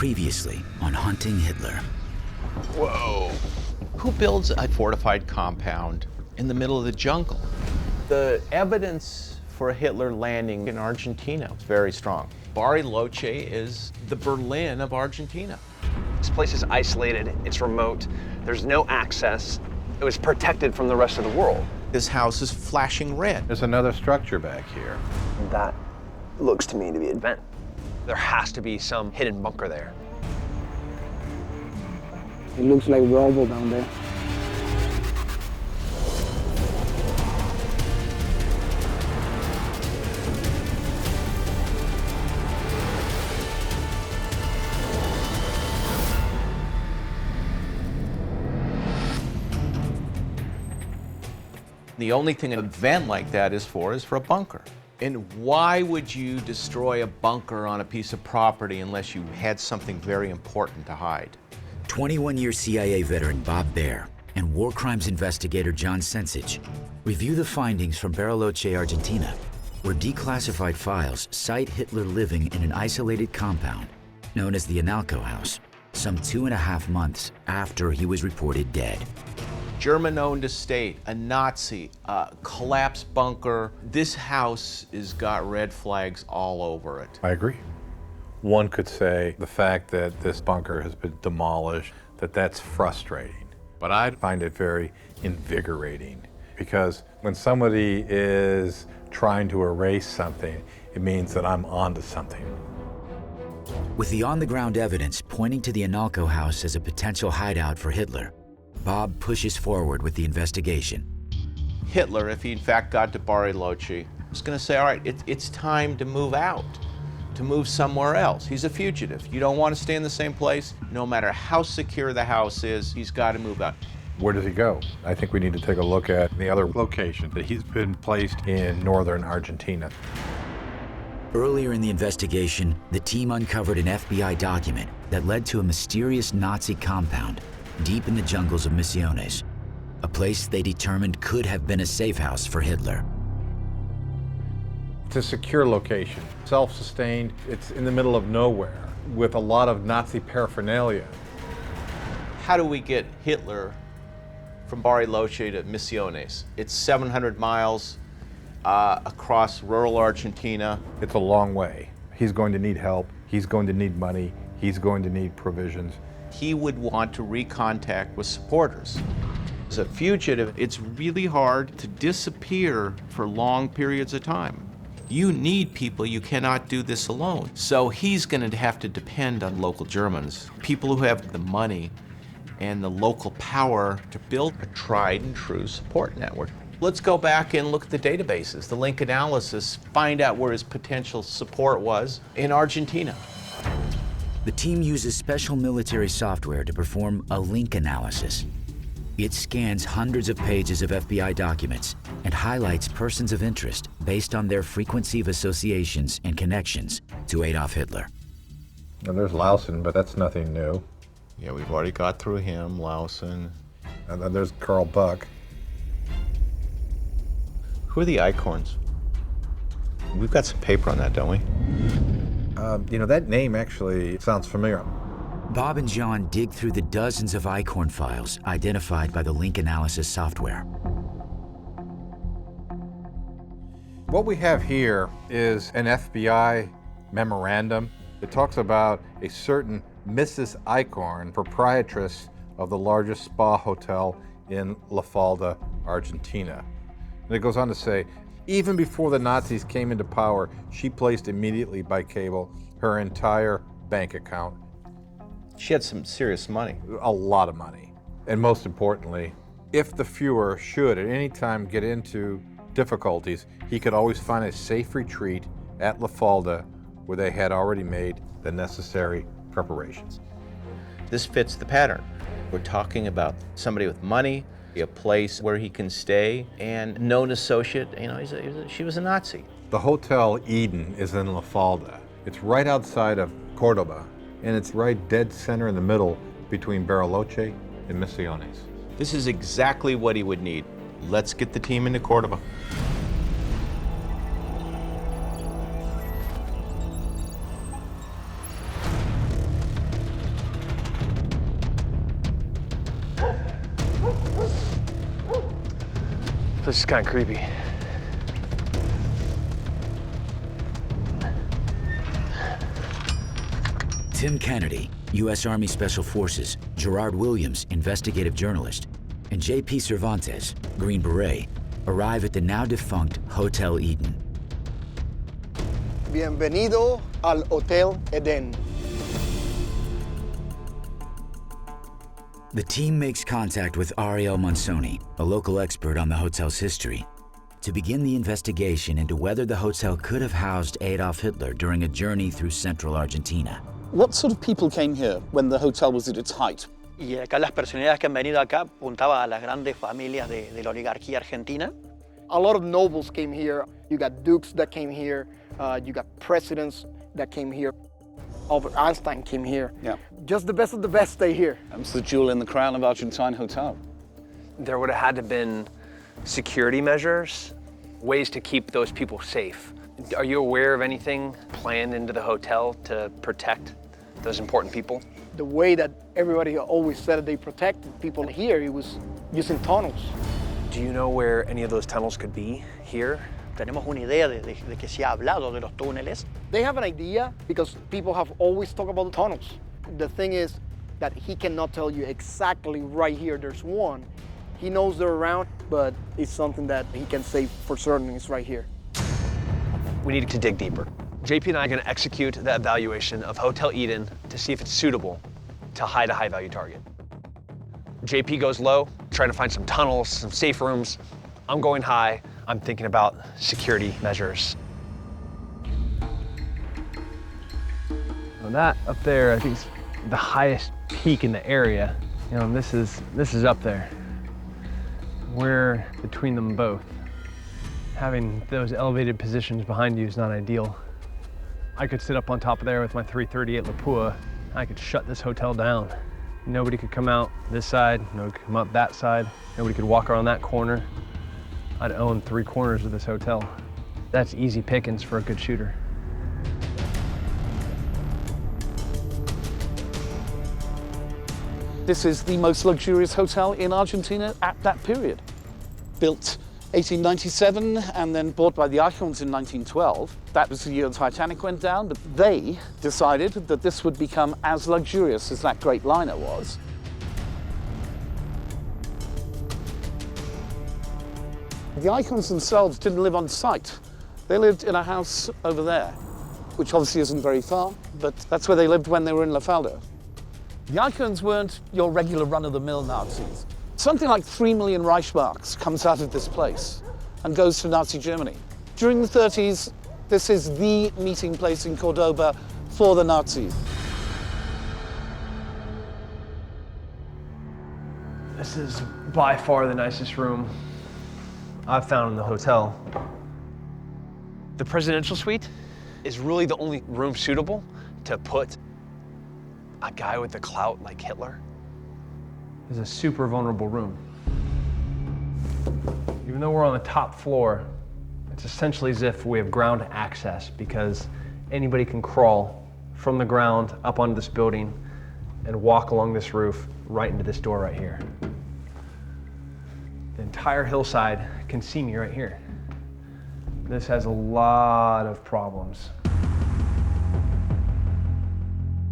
Previously on Hunting Hitler. Whoa. Who builds a fortified compound in the middle of the jungle? The evidence for Hitler landing in Argentina is very strong. Bariloche is the Berlin of Argentina. This place is isolated, it's remote, there's no access. It was protected from the rest of the world. This house is flashing red. There's another structure back here. That looks to me to be a vent. There has to be some hidden bunker there. It looks like rubble down there. The only thing a vent like that is for a bunker. And why would you destroy a bunker on a piece of property unless you had something very important to hide? 21-year CIA veteran Bob Baer and war crimes investigator John Sensich review the findings from Bariloche, Argentina, where declassified files cite Hitler living in an isolated compound known as the Analco House, some 2.5 months after he was reported dead. German-owned estate, a Nazi, a collapsed bunker. This house has got red flags all over it. I agree. One could say the fact that this bunker has been demolished, that's frustrating. But I find it very invigorating because when somebody is trying to erase something, it means that I'm onto something. With the on-the-ground evidence pointing to the Analco House as a potential hideout for Hitler, Bob pushes forward with the investigation. Hitler, if he in fact got to Bariloche, was going to say, all right, it's time to move out, to move somewhere else. He's a fugitive. You don't want to stay in the same place. No matter how secure the house is, he's got to move out. Where does he go? I think we need to take a look at the other location that he's been placed in northern Argentina. Earlier in the investigation, the team uncovered an FBI document that led to a mysterious Nazi compound deep in the jungles of Misiones, a place they determined could have been a safe house for Hitler. It's a secure location, self-sustained. It's in the middle of nowhere with a lot of Nazi paraphernalia. How do we get Hitler from Bariloche to Misiones? It's 700 miles across rural Argentina. It's a long way. He's going to need help. He's going to need money. He's going to need provisions. He would want to recontact with supporters. As a fugitive, it's really hard to disappear for long periods of time. You need people, you cannot do this alone. So he's going to have to depend on local Germans, people who have the money and the local power to build a tried and true support network. Let's go back and look at the databases, the link analysis, find out where his potential support was in Argentina. The team uses special military software to perform a link analysis. It scans hundreds of pages of FBI documents and highlights persons of interest based on their frequency of associations and connections to Adolf Hitler. And there's Lausen, but that's nothing new. Yeah, we've already got through him, Lausen. And then there's Karl Buck. Who are the Eichhorns? We've got some paper on that, don't we? That name actually sounds familiar. Bob and John dig through the dozens of Eichhorn files identified by the link analysis software. What we have here is an FBI memorandum. It talks about a certain Mrs. Eichhorn, proprietress of the largest spa hotel in La Falda, Argentina. And it goes on to say, even before the Nazis came into power, she placed immediately by cable her entire bank account. She had some serious money. A lot of money. And most importantly, if the Fuhrer should at any time get into difficulties, he could always find a safe retreat at La Falda where they had already made the necessary preparations. This fits the pattern. We're talking about somebody with money, a place where he can stay, and known associate, she was a Nazi. The Hotel Eden is in La Falda. It's right outside of Cordoba, and it's right dead center in the middle between Bariloche and Misiones. This is exactly what he would need. Let's get the team into Cordoba. This is kind of creepy. Tim Kennedy, U.S. Army Special Forces, Gerard Williams, investigative journalist, and J.P. Cervantes, Green Beret, arrive at the now-defunct Hotel Eden. Bienvenido al Hotel Eden. The team makes contact with Ariel Monsoni, a local expert on the hotel's history, to begin the investigation into whether the hotel could have housed Adolf Hitler during a journey through central Argentina. What sort of people came here when the hotel was at its height? Y acá las personalidades que han venido acá apuntaban a las grandes familias de la oligarquía argentina. A lot of nobles came here. You got dukes that came here. You got presidents that came here. Albert Einstein came here. Yeah. Just the best of the best stay here. That was the jewel in the crown of Argentine hotel. There would have had to have been security measures, ways to keep those people safe. Are you aware of anything planned into the hotel to protect those important people? The way that everybody always said that they protected people here, it was using tunnels. Do you know where any of those tunnels could be here? Tenemos una idea de que se ha hablado de los túneles. They have an idea because people have always talked about the tunnels. The thing is that he cannot tell you exactly right here there's one. He knows they're around, but it's something that he can say for certain is right here. We need to dig deeper. JP and I are going to execute the evaluation of Hotel Eden to see if it's suitable to hide a high-value target. JP goes low, trying to find some tunnels, some safe rooms. I'm going high. I'm thinking about security measures. Well, that up there, I think, is the highest peak in the area. You know, this is up there. We're between them both. Having those elevated positions behind you is not ideal. I could sit up on top of there with my 338 Lapua. I could shut this hotel down. Nobody could come out this side, nobody could come up that side, nobody could walk around that corner. I'd own 3 corners of this hotel. That's easy pickings for a good shooter. This is the most luxurious hotel in Argentina at that period. Built 1897 and then bought by the Icons in 1912. That was the year the Titanic went down. But they decided that this would become as luxurious as that great liner was. The Icons themselves didn't live on site. They lived in a house over there, which obviously isn't very far, but that's where they lived when they were in La Falda. The Icons weren't your regular run-of-the-mill Nazis. Something like 3 million Reichsmarks comes out of this place and goes to Nazi Germany. During the 30s, this is the meeting place in Cordoba for the Nazis. This is by far the nicest room I've found in the hotel. The presidential suite is really the only room suitable to put a guy with the clout like Hitler. It's a super vulnerable room. Even though we're on the top floor, it's essentially as if we have ground access because anybody can crawl from the ground up onto this building and walk along this roof right into this door right here. The entire hillside can see me right here. This has a lot of problems.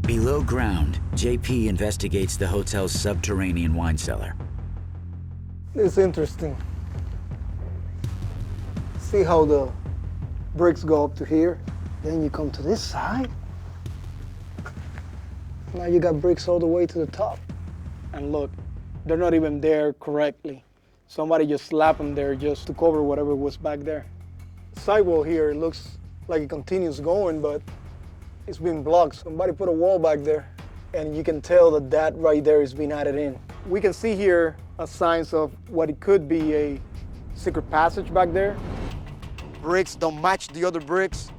Below ground, JP investigates the hotel's subterranean wine cellar. It's interesting. See how the bricks go up to here? Then you come to this side. Now you got bricks all the way to the top. And look, they're not even there correctly. Somebody just slapped them there just to cover whatever was back there. The sidewall here, it looks like it continues going, but it's been blocked. Somebody put a wall back there, and you can tell that that right there is being added in. We can see here signs of what it could be a secret passage back there. Bricks don't match the other bricks.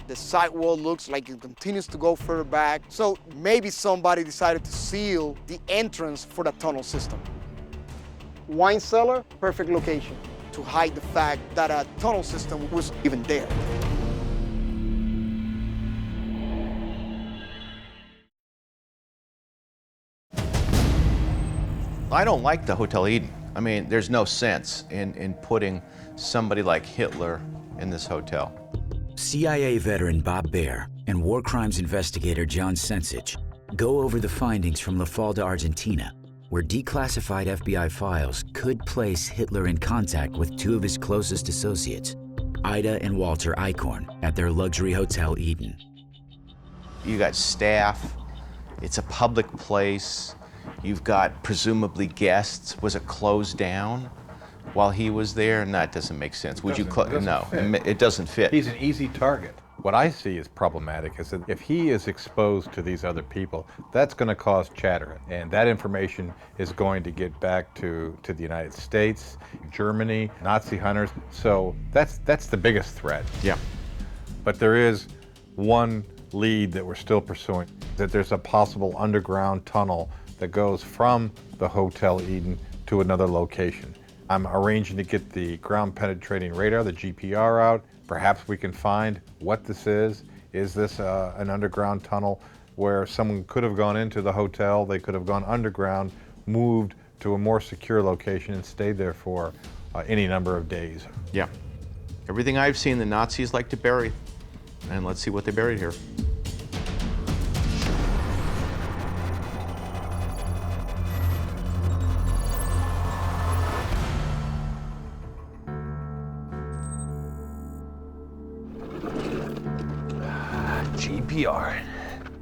The sidewall looks like it continues to go further back. So maybe somebody decided to seal the entrance for the tunnel system. Wine cellar, perfect location to hide the fact that a tunnel system was even there. I don't like the Hotel Eden. I mean, there's no sense in putting somebody like Hitler in this hotel. CIA veteran Bob Baer and war crimes investigator John Sensich go over the findings from La Falda, Argentina, where declassified FBI files could place Hitler in contact with two of his closest associates, Ida and Walter Eichhorn, at their luxury hotel Eden. You got staff, it's a public place, you've got presumably guests. Was it closed down while he was there? And that doesn't make sense. Would you close? No, it doesn't fit. He's an easy target. What I see as problematic is that if he is exposed to these other people, that's going to cause chatter. And that information is going to get back to the United States, Germany, Nazi hunters. So that's the biggest threat. Yeah. But there is one lead that we're still pursuing, that there's a possible underground tunnel that goes from the Hotel Eden to another location. I'm arranging to get the ground penetrating radar, the GPR, out. Perhaps we can find what this is. Is this an underground tunnel where someone could have gone into the hotel, they could have gone underground, moved to a more secure location and stayed there for any number of days? Yeah. Everything I've seen, the Nazis like to bury. And let's see what they buried here. GPR.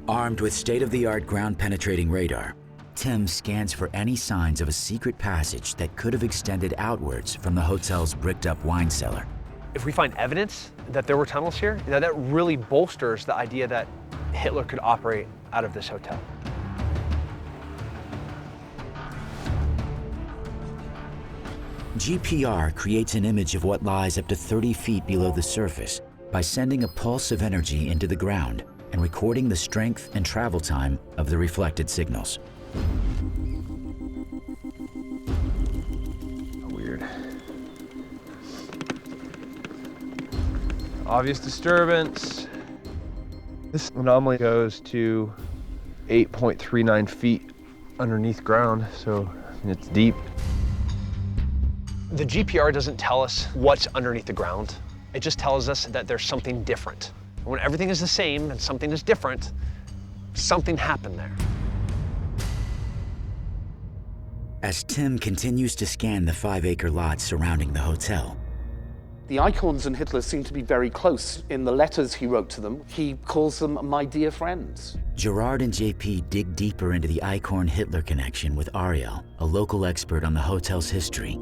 Armed with state-of-the-art ground-penetrating radar, Tim scans for any signs of a secret passage that could have extended outwards from the hotel's bricked-up wine cellar. If we find evidence that there were tunnels here, that really bolsters the idea that Hitler could operate out of this hotel. GPR creates an image of what lies up to 30 feet below the surface by sending a pulse of energy into the ground and recording the strength and travel time of the reflected signals. Weird. Obvious disturbance. This anomaly goes to 8.39 feet underneath ground, so it's deep. The GPR doesn't tell us what's underneath the ground. It just tells us that there's something different. When everything is the same and something is different, something happened there. As Tim continues to scan the 5-acre lot surrounding the hotel, The Eichhorns and Hitler seem to be very close. In the letters he wrote to them, he calls them my dear friends. Gerard and JP dig deeper into the Eichhorn-Hitler connection with Ariel, a local expert on the hotel's history.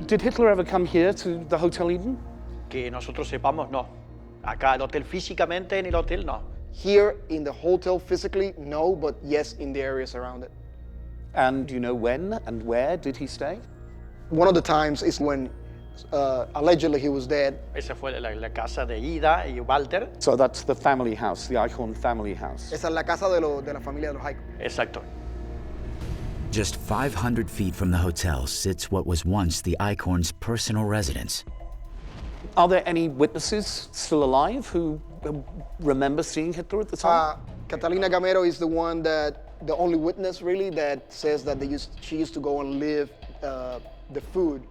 Did Hitler ever come here to the Hotel Eden? Que nosotros sepamos, no. Acá el hotel físicamente, en el hotel, no. Here in the hotel physically, no, but yes, in the areas around it. And do you know when and where did he stay? One of the times is when allegedly he was dead. Esa fue la casa de Ida y Walter. So that's the family house, the Eichhorn family house. Esa es la casa de la familia de los Eichhorn. Exacto. Just 500 feet from the hotel sits what was once the Eichhorns' personal residence. Are there any witnesses still alive who remember seeing Hitler at the time? Catalina Gamero is the only witness really that says that she used to go and live the food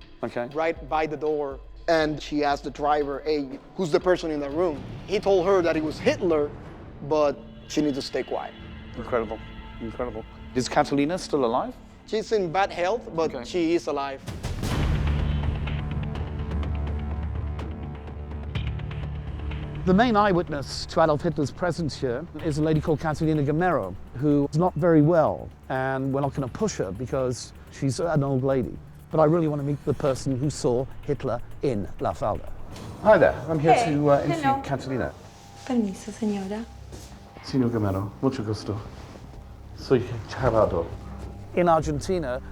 right by the door. And she asked the driver, hey, who's the person in the room? He told her that it was Hitler, but she needs to stay quiet. Incredible, incredible. Is Catalina still alive? She's in bad health, but she is alive. The main eyewitness to Adolf Hitler's presence here is a lady called Catalina Gamero, who is not very well, and we're not going to push her because she's an old lady. But I really want to meet the person who saw Hitler in La Falda. Hi there, I'm here to interview Catalina. Permiso, señora. Signor Gamero, mucho gusto. Soy Gerardo. In Argentina,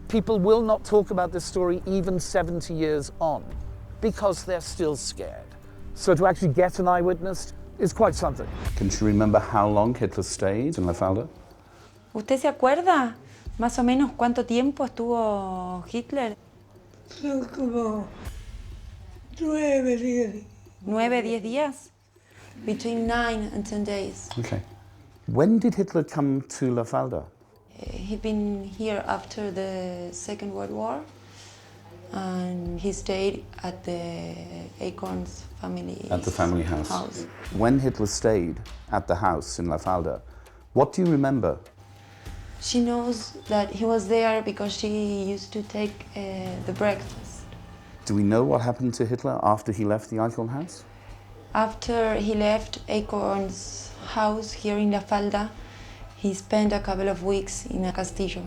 people will not talk about this story even 70 years on because they're still scared. So to actually get an eyewitness is quite something. Can you remember how long Hitler stayed in La Falda? ¿Usted se acuerda más o menos cuánto tiempo estuvo Hitler? Como 9, 10. 9, 10 días? Between 9 and 10 days. Okay. When did Hitler come to La Falda? He been here after the Second World War, and he stayed at the Acorns family. At the family house. When Hitler stayed at the house in La Falda, what do you remember? She knows that he was there because she used to take the breakfast. Do we know what happened to Hitler after he left the Acorn house? After he left Acorn's house here in La Falda, he spent a couple of weeks in a castillo.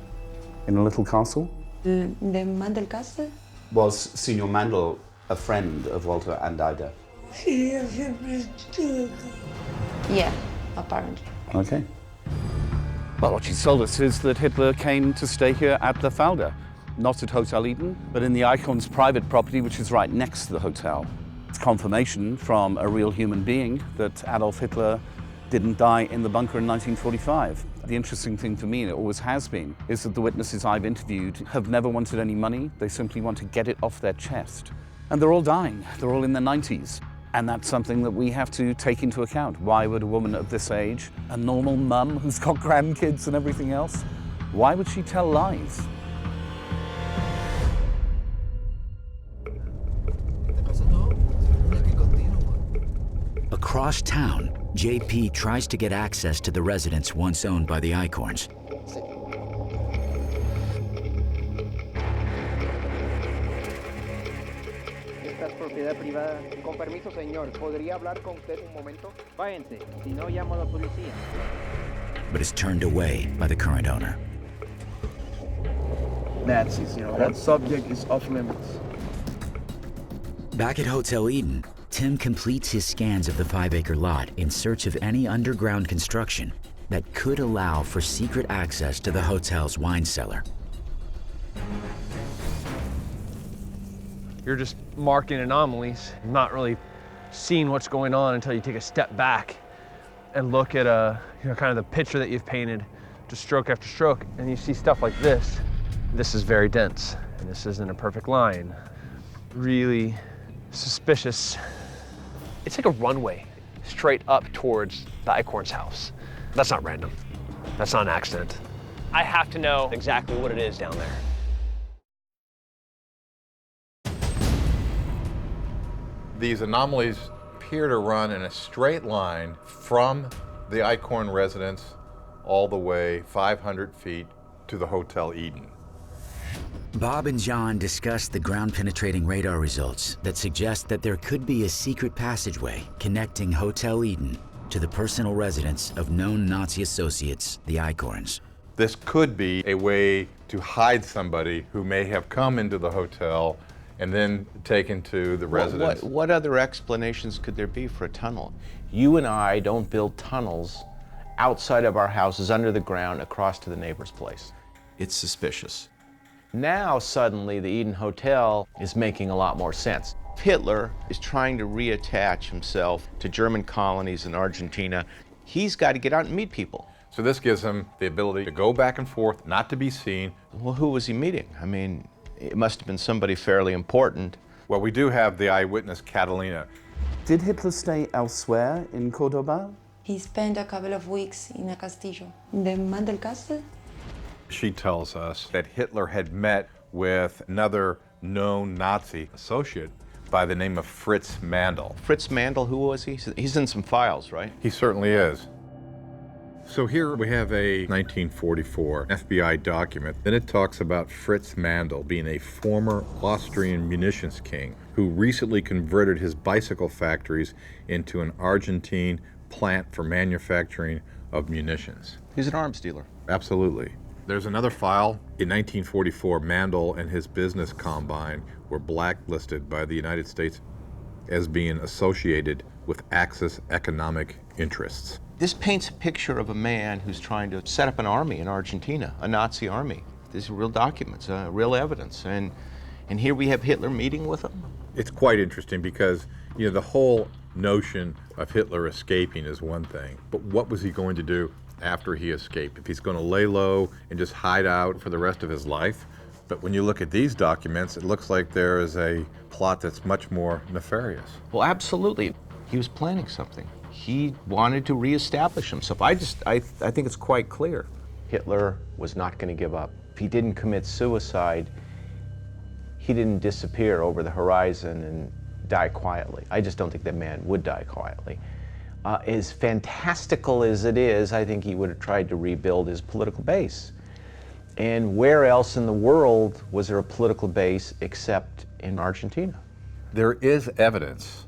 In a little castle? The Mandel Castle? Was Signor Mandel a friend of Walter and Ida? Yeah, apparently. Okay. Well, what she told us is that Hitler came to stay here at La Falda, not at Hotel Eden, but in the Icon's private property, which is right next to the hotel. It's confirmation from a real human being that Adolf Hitler didn't die in the bunker in 1945. The interesting thing for me, and it always has been, is that the witnesses I've interviewed have never wanted any money. They simply want to get it off their chest. And they're all dying. They're all in their 90s. And that's something that we have to take into account. Why would a woman of this age, a normal mum who's got grandkids and everything else, why would she tell lies? Across town, JP tries to get access to the residence once owned by the Icorns. Esta es propiedad privada. Con permiso, señor. ¿Podría hablar con usted un momento? Váyanse, si no llamo a la policía. But is turned away by the current owner. Nazis, that subject is off limits. Back at Hotel Eden, Tim completes his scans of the 5-acre lot in search of any underground construction that could allow for secret access to the hotel's wine cellar. You're just marking anomalies, not really seeing what's going on until you take a step back and look at kind of the picture that you've painted, just stroke after stroke, and you see stuff like this. This is very dense, and this isn't a perfect line. Really suspicious. It's like a runway straight up towards the Icorn's house. That's not random. That's not an accident. I have to know exactly what it is down there. These anomalies appear to run in a straight line from the Icorn residence all the way 500 feet to the Hotel Eden. Bob and John discuss the ground-penetrating radar results that suggest that there could be a secret passageway connecting Hotel Eden to the personal residence of known Nazi associates, the Icorns. This could be a way to hide somebody who may have come into the hotel and then taken to the residence. What other explanations could there be for a tunnel? You and I don't build tunnels outside of our houses, under the ground, across to the neighbor's place. It's suspicious. Now, suddenly, the Eden Hotel is making a lot more sense. Hitler is trying to reattach himself to German colonies in Argentina. He's got to get out and meet people. So this gives him the ability to go back and forth, not to be seen. Well, who was he meeting? I mean, it must have been somebody fairly important. Well, we do have the eyewitness, Catalina. Did Hitler stay elsewhere in Cordoba? He spent a couple of weeks in a castillo. The Mandel Castle? She tells us that Hitler had met with another known Nazi associate by the name of Fritz Mandel. Fritz Mandel, who was he? He's in some files, right? He certainly is. So here we have a 1944 FBI document. Then it talks about Fritz Mandel being a former Austrian munitions king who recently converted his bicycle factories into an Argentine plant for manufacturing of munitions. He's an arms dealer. Absolutely. There's another file. In 1944, Mandel and his business combine were blacklisted by the United States as being associated with Axis economic interests. This paints a picture of a man who's trying to set up an army in Argentina, a Nazi army. These are real documents, real evidence, and here we have Hitler meeting with them. It's quite interesting because, the whole notion of Hitler escaping is one thing, but what was he going to do after he escaped? If he's going to lay low and just hide out for the rest of his life? But when you look at these documents, it looks like there is a plot that's much more nefarious. Well, absolutely. He was planning something. He wanted to reestablish himself. I think it's quite clear. Hitler was not going to give up. If he didn't commit suicide, he didn't disappear over the horizon and die quietly. I just don't think that man would die quietly. As fantastical as it is, I think he would have tried to rebuild his political base. And where else in the world was there a political base except in Argentina? There is evidence,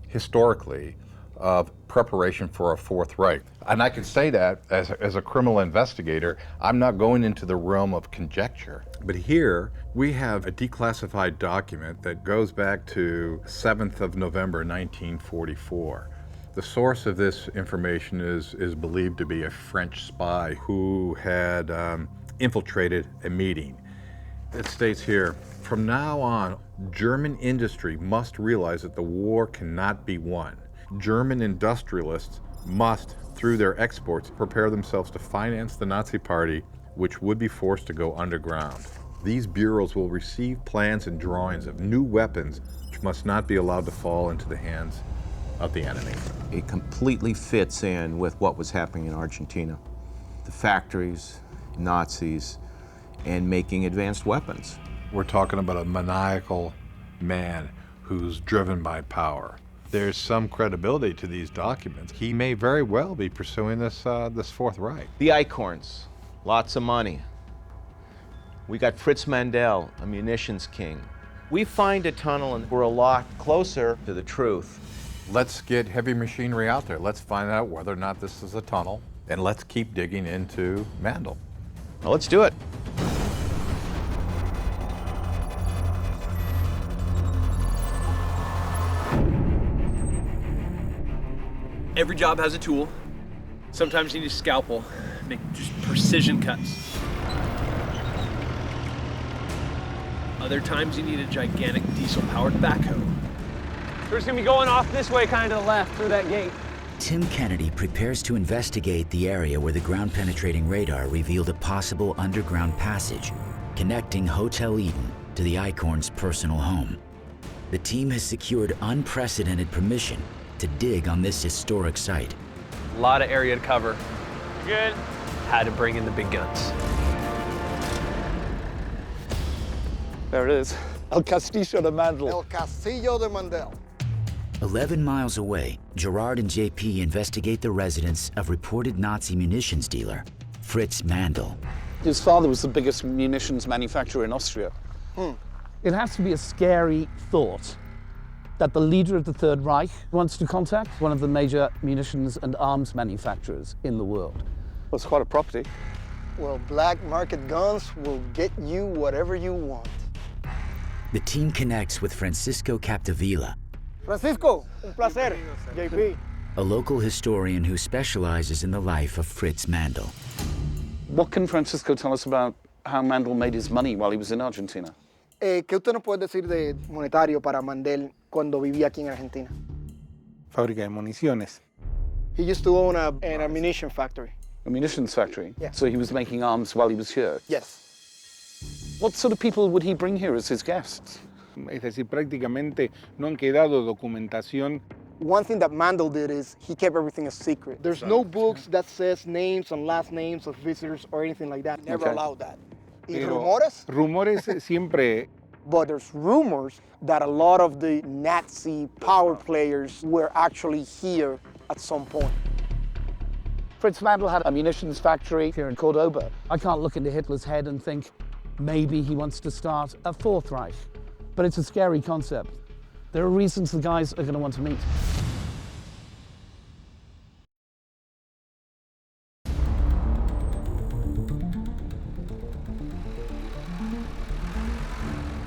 historically, of preparation for a Fourth Reich. And I can say that as a criminal investigator, I'm not going into the realm of conjecture. But here we have a declassified document that goes back to 7th of November 1944. The source of this information is believed to be a French spy who had infiltrated a meeting. It states here, from now on, German industry must realize that the war cannot be won. German industrialists must, through their exports, prepare themselves to finance the Nazi Party, which would be forced to go underground. These bureaus will receive plans and drawings of new weapons, which must not be allowed to fall into the hands of the enemy. It completely fits in with what was happening in Argentina. The factories, Nazis, and making advanced weapons. We're talking about a maniacal man who's driven by power. There's some credibility to these documents. He may very well be pursuing this Fourth Reich. The Eichhorns, lots of money. We got Fritz Mandel, a munitions king. We find a tunnel and we're a lot closer to the truth. Let's get heavy machinery out there. Let's find out whether or not this is a tunnel, and let's keep digging into Mandel. Well, let's do it. Every job has a tool. Sometimes you need a scalpel, make just precision cuts. Other times you need a gigantic diesel-powered backhoe. We're just gonna be going off this way, kind of to the left, through that gate. Tim Kennedy prepares to investigate the area where the ground-penetrating radar revealed a possible underground passage connecting Hotel Eden to the Eichhorns' personal home. The team has secured unprecedented permission to dig on this historic site. A lot of area to cover. Good. Had to bring in the big guns. There it is. El Castillo de Mandel. El Castillo de Mandel. 11 miles away, Gerard and JP investigate the residence of reported Nazi munitions dealer, Fritz Mandel. His father was the biggest munitions manufacturer in Austria. It has to be a scary thought that the leader of the Third Reich wants to contact one of the major munitions and arms manufacturers in the world. Well, it's quite a property. Well, black market guns will get you whatever you want. The team connects with Francisco Capdevila, Francisco, un placer, JP. a local historian who specializes in the life of Fritz Mandel. What can Francisco tell us about how Mandel made his money while he was in Argentina? ¿Qué usted nos puede decir de monetario para Mandel cuando vivía aquí en Argentina? Fábrica de municiones. He used to own an ammunition factory. A munitions factory? Yeah. So he was making arms while he was here? Yes. What sort of people would he bring here as his guests? Es decir, prácticamente no han quedado documentación. One thing that Mandel did is he kept everything a secret. There's no books that says names and last names of visitors or anything like that. Never allowed that. ¿Y rumores? Rumores siempre. But there's rumors that a lot of the Nazi power players were actually here at some point. Fritz Mandel had a munitions factory here in Cordoba. I can't look into Hitler's head and think maybe he wants to start a Fourth Reich. But it's a scary concept. There are reasons the guys are going to want to meet.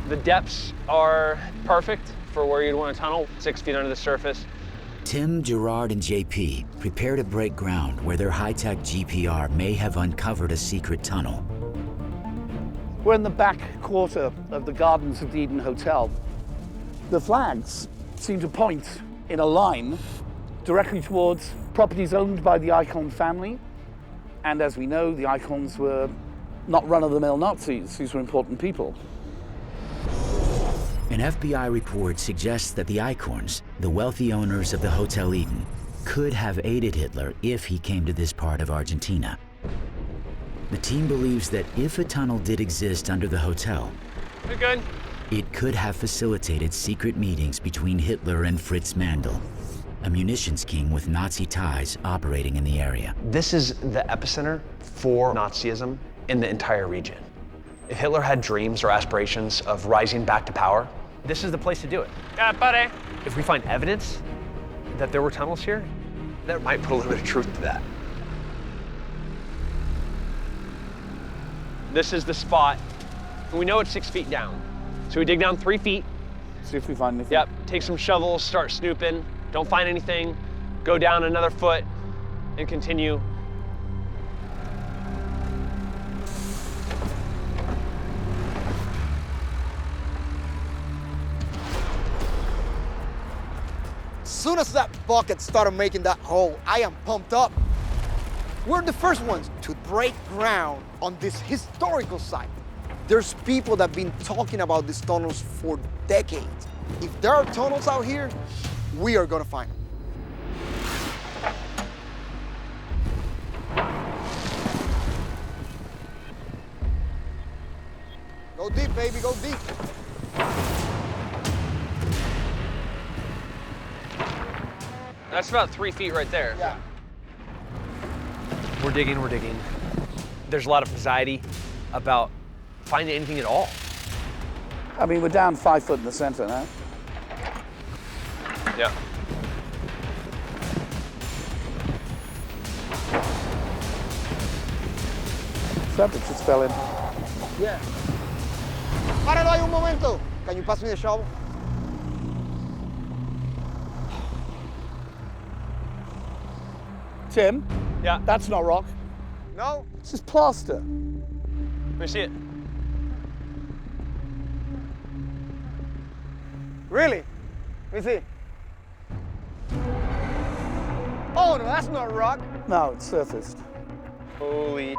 The depths are perfect for where you'd want to tunnel, 6 feet under the surface. Tim, Gerard, and JP prepare to break ground where their high-tech GPR may have uncovered a secret tunnel. We're in the back quarter of the gardens of the Eden Hotel. The flags seem to point in a line directly towards properties owned by the Eichhorn family. And as we know, the Eichhorns were not run-of-the-mill Nazis. These were important people. An FBI report suggests that the Eichhorns, the wealthy owners of the Hotel Eden, could have aided Hitler if he came to this part of Argentina. The team believes that if a tunnel did exist under the hotel, We're good. it could have facilitated secret meetings between Hitler and Fritz Mandl, a munitions king with Nazi ties operating in the area. This is the epicenter for Nazism in the entire region. If Hitler had dreams or aspirations of rising back to power, this is the place to do it. Yeah, buddy. If we find evidence that there were tunnels here, that might put a little bit of truth to that. This is the spot. And we know it's 6 feet down. So we dig down 3 feet. See if we find anything. Yep, take some shovels, start snooping. Don't find anything. Go down another foot and continue. As soon as that bucket started making that hole, I am pumped up. We're the first ones to break ground on this historical site. There's people that have been talking about these tunnels for decades. If there are tunnels out here, we are gonna find them. Go deep, baby, go deep. That's about 3 feet right there. Yeah. We're digging, we're digging. There's a lot of anxiety about finding anything at all. I mean, we're down 5 foot in the center now. Yeah. Something just fell in. Yeah. Páralo ahí un momento. Can you pass me the shovel? Tim? Yeah. That's not rock. No? This is plaster. Let me see it. Really? Let me see. Oh no, that's not rock. No, it's surfaced. Holy.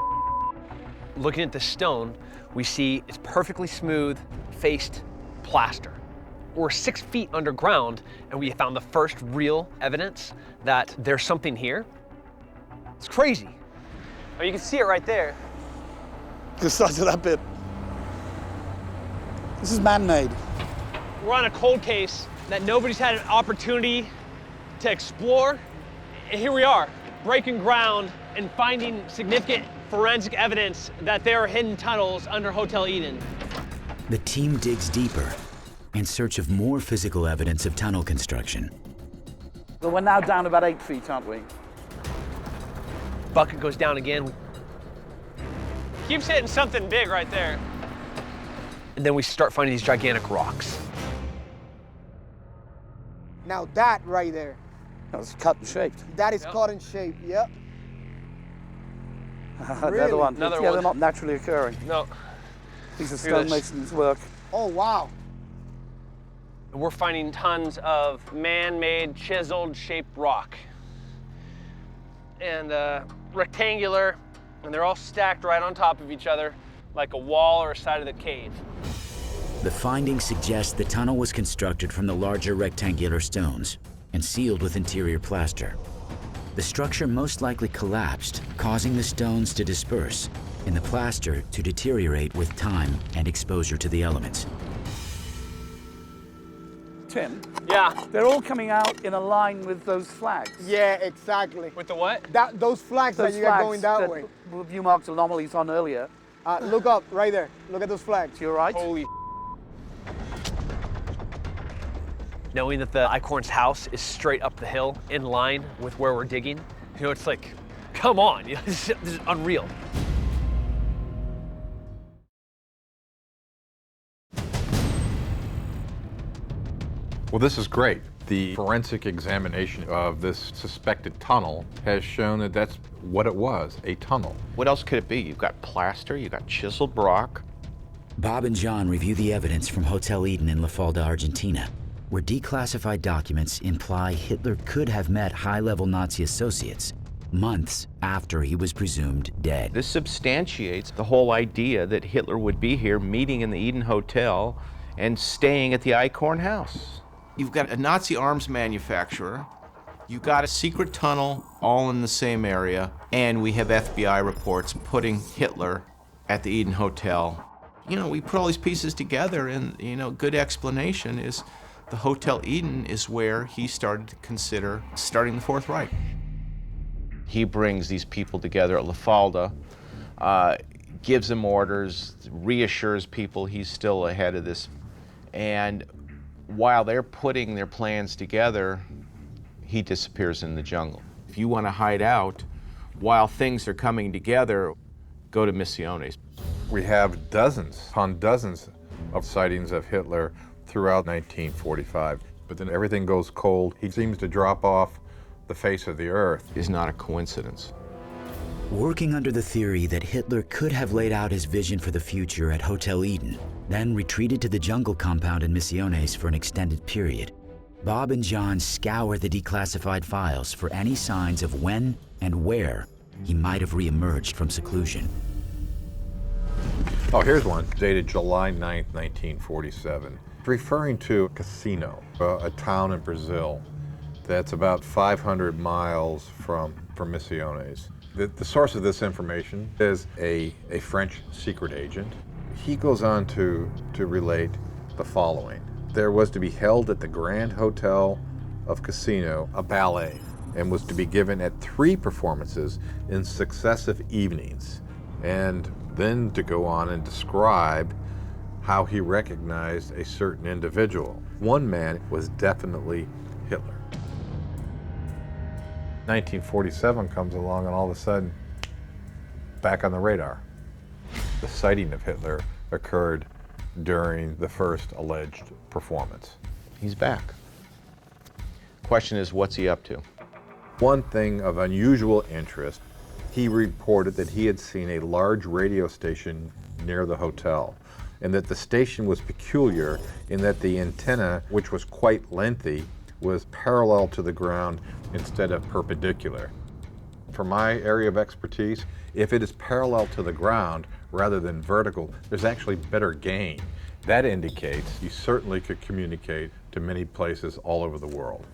Looking at the stone, we see it's perfectly smooth, faced plaster. We're 6 feet underground, and we found the first real evidence that there's something here. It's crazy. Oh, you can see it right there. The size of that bit. This is man-made. We're on a cold case that nobody's had an opportunity to explore. And here we are, breaking ground and finding significant forensic evidence that there are hidden tunnels under Hotel Eden. The team digs deeper in search of more physical evidence of tunnel construction. But we're now down about 8 feet, aren't we? Bucket goes down again. Keeps hitting something big right there. And then we start finding these gigantic rocks. Now that right there. That was cut and shaped. That is cut and shaped, yep. The other one. Another yeah, one. they're not naturally occurring. No. These are Look at this. stonemasons' work. Oh, wow. We're finding tons of man-made, chiseled shaped rock. And rectangular, and they're all stacked right on top of each other like a wall or a side of the cave. The findings suggest the tunnel was constructed from the larger rectangular stones and sealed with interior plaster. The structure most likely collapsed, causing the stones to disperse and the plaster to deteriorate with time and exposure to the elements. Tim? Yeah. They're all coming out in a line with those flags. Yeah, exactly. With the what? Those flags Those that you got going flags that way. You marked anomalies on earlier. Look up, right there. Look at those flags. You're right. Holy. Knowing that the Eichhorn's house is straight up the hill in line with where we're digging, you know, it's like, come on, you know, this is unreal. Well, this is great. The forensic examination of this suspected tunnel has shown that that's what it was, a tunnel. What else could it be? You've got plaster, you've got chiseled rock. Bob and John review the evidence from Hotel Eden in La Falda, Argentina, where declassified documents imply Hitler could have met high-level Nazi associates months after he was presumed dead. This substantiates the whole idea that Hitler would be here meeting in the Eden Hotel and staying at the Eichhorn house. You've got a Nazi arms manufacturer You got a secret tunnel all in the same area, and we have FBI reports putting Hitler at the Eden Hotel. You know, we put all these pieces together, and, you know, good explanation is the Hotel Eden is where he started to consider starting the Fourth Reich. He brings these people together at La Falda, gives them orders, reassures people he's still ahead of this. And while they're putting their plans together, he disappears in the jungle. If you want to hide out while things are coming together, go to Misiones. We have dozens upon dozens of sightings of Hitler throughout 1945. But then everything goes cold. He seems to drop off the face of the earth. Is not a coincidence. Working under the theory that Hitler could have laid out his vision for the future at Hotel Eden, then retreated to the jungle compound in Misiones for an extended period, Bob and John scour the declassified files for any signs of when and where he might have reemerged from seclusion. Oh, here's one, dated July 9th, 1947, referring to a casino, a town in Brazil that's about 500 miles from Misiones. The source of this information is a French secret agent. He goes on to relate the following. There was to be held at the Grand Hotel of Casino a ballet, and was to be given at 3 performances in successive evenings, and then to go on and describe how he recognized a certain individual. One man was definitely Hitler. 1947 comes along, and all of a sudden, back on the radar. The sighting of Hitler occurred during the first alleged performance. He's back. Question is, what's he up to? One thing of unusual interest, he reported that he had seen a large radio station near the hotel, and that the station was peculiar in that the antenna, which was quite lengthy, was parallel to the ground instead of perpendicular. For my area of expertise, if it is parallel to the ground rather than vertical, there's actually better gain. That indicates you certainly could communicate to many places all over the world.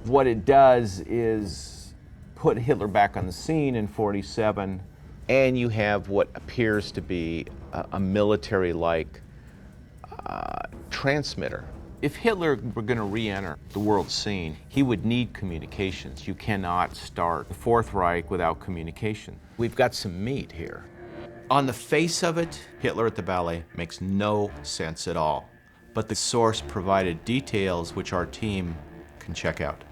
What it does is put Hitler back on the scene in 47, and you have what appears to be a military-like transmitter. If Hitler were going to re-enter the world scene, he would need communications. You cannot start the Fourth Reich without communication. We've got some meat here. On the face of it, Hitler at the ballet makes no sense at all. But the source provided details which our team can check out.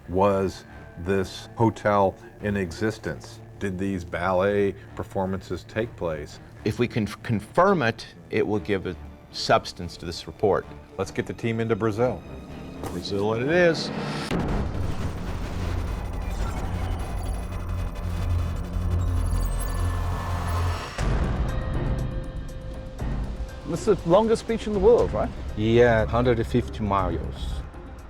Was this hotel in existence? Did these ballet performances take place? If we can confirm it, it will give a substance to this report. Let's get the team into Brazil. Brazil it is. It's the longest beach in the world, right? Yeah, 150 miles.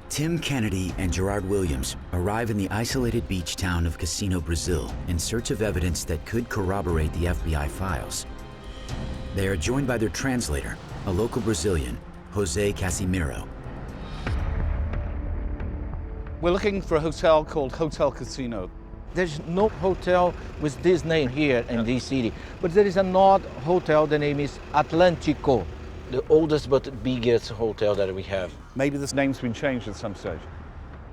Tim Kennedy and Gerard Williams arrive in the isolated beach town of Casino, Brazil, in search of evidence that could corroborate the FBI files. They are joined by their translator, a local Brazilian, Jose Casimiro. We're looking for a hotel called Hotel Casino. There's no hotel with this name here in this city, but there is another hotel, the name is Atlântico, the oldest but biggest hotel that we have. Maybe this name's been changed at some stage.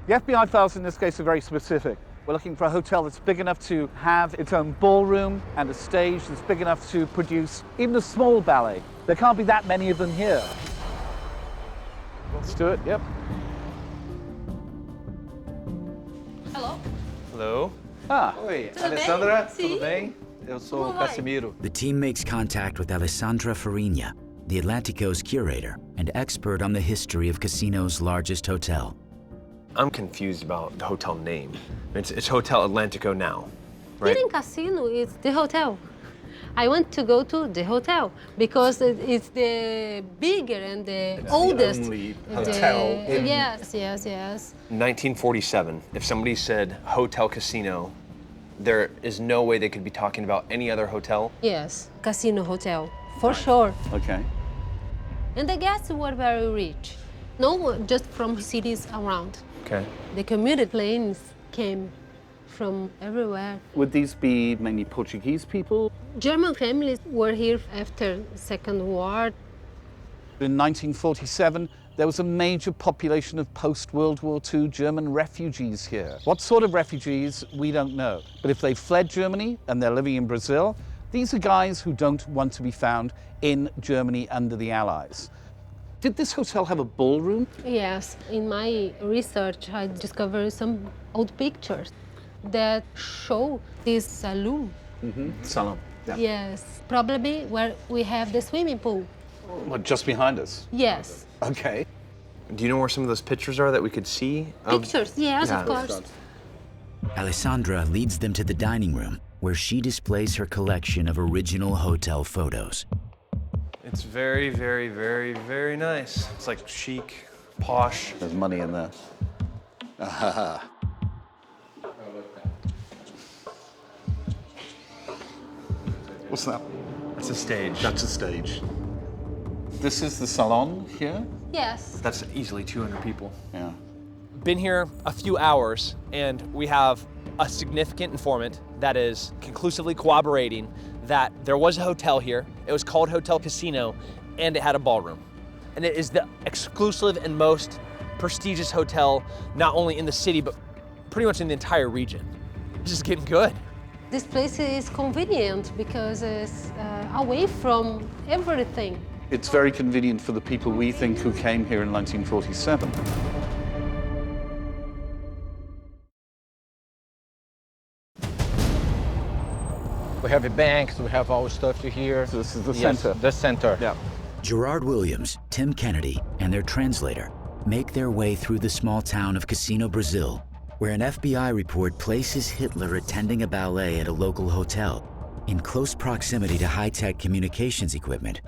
The FBI files in this case are very specific. We're looking for a hotel that's big enough to have its own ballroom and a stage that's big enough to produce even a small ballet. There can't be that many of them here. Let's do it, yep. Hello. Hello. Ah. Oi, Tudo bem? Alessandra, Sim. tudo bem? Eu sou o Como vai? Casimiro. The team makes contact with Alessandra Farinha, the Atlantico's curator and expert on the history of Casino's largest hotel. I'm confused about the hotel name. It's Hotel Atlantico now, right? Here in Casino, it's the hotel. I want to go to the hotel because it's the bigger and the oldest. only hotel in- Yes. 1947, if somebody said Hotel Casino, there is no way they could be talking about any other hotel. Yes, Casino Hotel, for sure. Okay. And the guests were very rich. No, just from cities around. Okay. The commuted planes came from everywhere. Would these be mainly Portuguese people? German families were here after Second War. In 1947, there was a major population of post-World War II German refugees here. What sort of refugees, we don't know. But if they fled Germany and they're living in Brazil, these are guys who don't want to be found in Germany under the Allies. Did this hotel have a ballroom? Yes, in my research, I discovered some old pictures that show this saloon. Salon. Yeah. Yes, probably where we have the swimming pool. Well, just behind us. Yes. Okay. Do you know where some of those pictures are that we could see? Pictures, yes, yeah. of course. Alessandra leads them to the dining room, where she displays her collection of original hotel photos. It's very, very, very, very nice. It's like chic, posh. There's money in there. What's that? That's a stage. That's a stage. This is the salon here? Yes. That's easily 200 people. Yeah. Been here a few hours, and we have a significant informant that is conclusively corroborating that there was a hotel here. It was called Hotel Casino, and it had a ballroom. And it is the exclusive and most prestigious hotel, not only in the city, but pretty much in the entire region. It's just getting good. This place is convenient because it's away from everything. It's very convenient for the people we think who came here in 1947. We have a bank, so we have all stuff here. So this is the Yes, center. the center. Yeah. Gerard Williams, Tim Kennedy, and their translator make their way through the small town of Casino, Brazil, where an FBI report places Hitler attending a ballet at a local hotel in close proximity to high-tech communications equipment,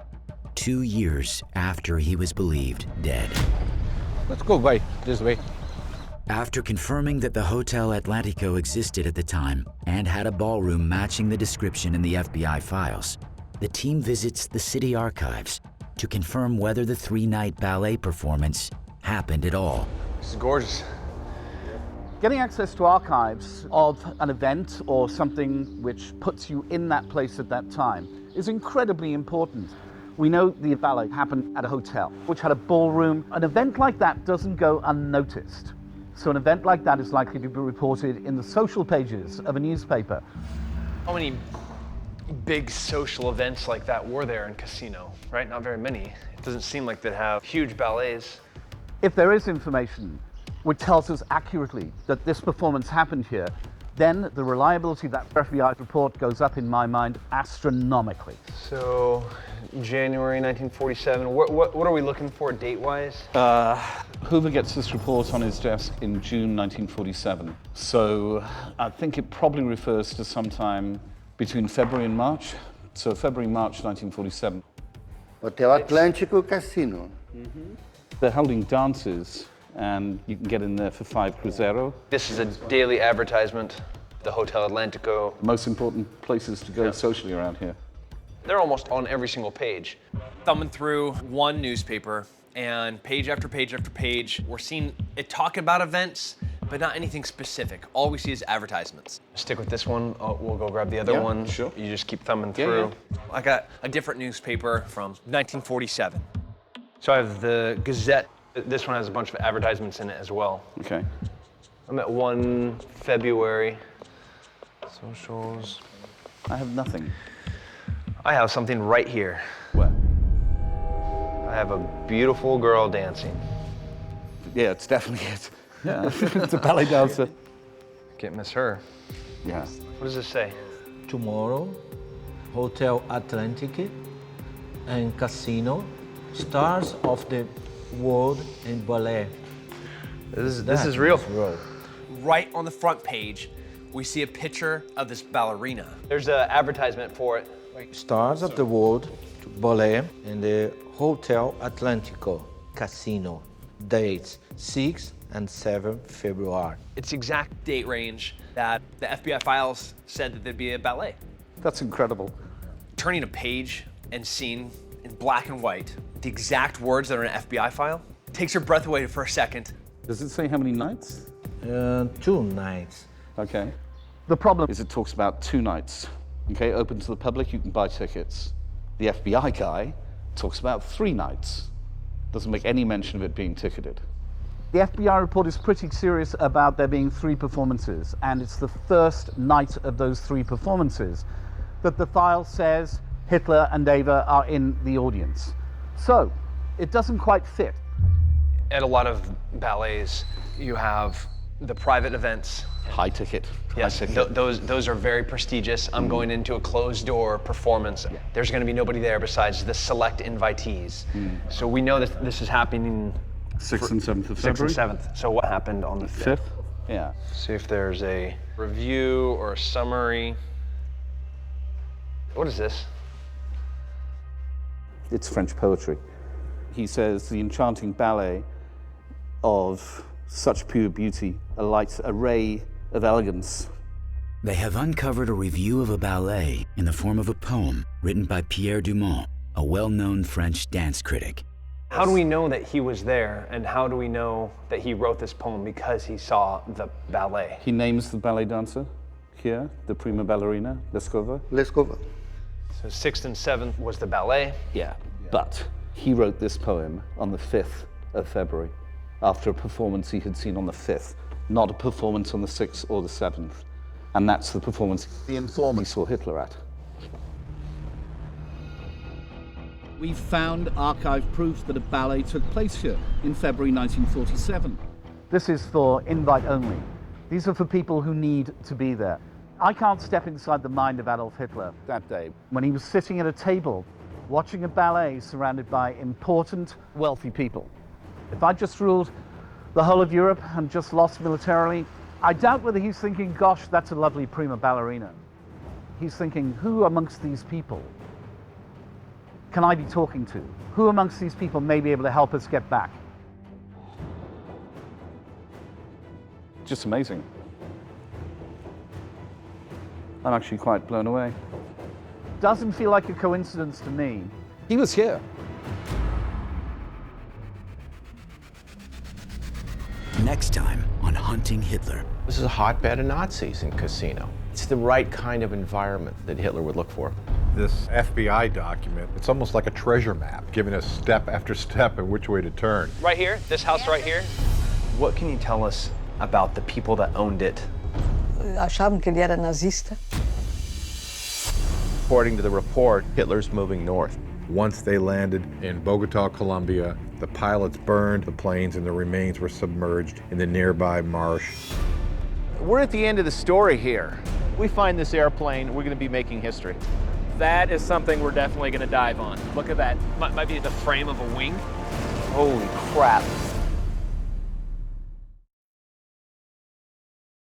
2 years after he was believed dead. Let's go by this way. After confirming that the Hotel Atlantico existed at the time and had a ballroom matching the description in the FBI files, the team visits the city archives to confirm whether the 3-night ballet performance happened at all. This is gorgeous. Getting access to archives of an event or something which puts you in that place at that time is incredibly important. We know the ballet happened at a hotel, which had a ballroom. An event like that doesn't go unnoticed. So an event like that is likely to be reported in the social pages of a newspaper. How many big social events like that were there in Casino, right? Not very many. It doesn't seem like they'd have huge ballets. If there is information which tells us accurately that this performance happened here, then the reliability of that FBI report goes up, in my mind, astronomically. So, January 1947, what are we looking for date-wise? Hoover gets this report on his desk in June 1947. So I think it probably refers to sometime between February and March. So February, March 1947. Hotel Atlântico Casino. They're holding dances, and you can get in there for 5 Cruzeiro. This is a daily advertisement, the Hotel Atlantico. The most important places to go socially around here. They're almost on every single page. Thumbing through one newspaper, and page after page after page, we're seeing it talk about events, but not anything specific. All we see is advertisements. Stick with this one. We'll go grab the other one. Sure. You just keep thumbing through. I got a different newspaper from 1947. So I have the Gazette. This one has a bunch of advertisements in it as well. Okay. I'm at 1 February. Socials. I have nothing. I have something right here. Where? I have a beautiful girl dancing. Yeah, it's definitely it. Yeah, it's a ballet dancer. Can't miss her. Yeah. What does this say? Tomorrow, Hotel Atlantic and Casino, stars of the world in ballet. This is real. Right on the front page, we see a picture of this ballerina. There's an advertisement for it. Stars of the world ballet in the Hotel Atlantico Casino. Dates 6 and 7 February. It's the exact date range that the FBI files said that there'd be a ballet. That's incredible. Turning a page and seeing in black and white the exact words that are in an FBI file takes your breath away for a second, Does it say how many nights? 2 nights. Okay. The problem is it talks about 2 nights. Okay, open to the public, you can buy tickets. The FBI guy talks about 3 nights. Doesn't make any mention of it being ticketed. The FBI report is pretty serious about there being 3 performances, and it's the first night of those 3 performances that the file says Hitler and Eva are in the audience. So, it doesn't quite fit. At a lot of ballets, you have the private events. High ticket. Yes, those are very prestigious. I'm going into a closed door performance. There's going to be nobody there besides the select invitees. So we know that this is happening 6th and 7th of February. 6th and 7th. So what happened on the 5th? Yeah. See if there's a review or a summary. What is this? It's French poetry. He says, the enchanting ballet of such pure beauty, a light array of elegance. They have uncovered a review of a ballet in the form of a poem written by Pierre Dumont, a well-known French dance critic. How do we know that he was there, and how do we know that he wrote this poem because he saw the ballet? He names the ballet dancer here, the prima ballerina, Leskova. Leskova. So 6th and 7th was the ballet? Yeah, but he wrote this poem on the 5th of February, after a performance he had seen on the 5th, not a performance on the 6th or the 7th. And that's the performance the informant saw Hitler at. We've found archive proof that a ballet took place here in February 1947. This is for invite only. These are for people who need to be there. I can't step inside the mind of Adolf Hitler that day when he was sitting at a table watching a ballet surrounded by important, wealthy people. If I just ruled the whole of Europe and just lost militarily, I doubt whether he's thinking, gosh, that's a lovely prima ballerina. He's thinking, who amongst these people can I be talking to? Who amongst these people may be able to help us get back? Just amazing. I'm actually quite blown away. Doesn't feel like a coincidence to me. He was here. Next time on Hunting Hitler. This is a hotbed of Nazis in Casino. It's the right kind of environment that Hitler would look for. This FBI document, it's almost like a treasure map, giving us step after step and which way to turn. Right here, this house right here. What can you tell us about the people that owned it? Achavam que ele era nazista. According to the report, Hitler's moving north. Once they landed in Bogota, Colombia, the pilots burned the planes and the remains were submerged in the nearby marsh. We're at the end of the story here. We find this airplane, we're going to be making history. That is something we're definitely going to dive on. Look at that. Might be the frame of a wing. Holy crap.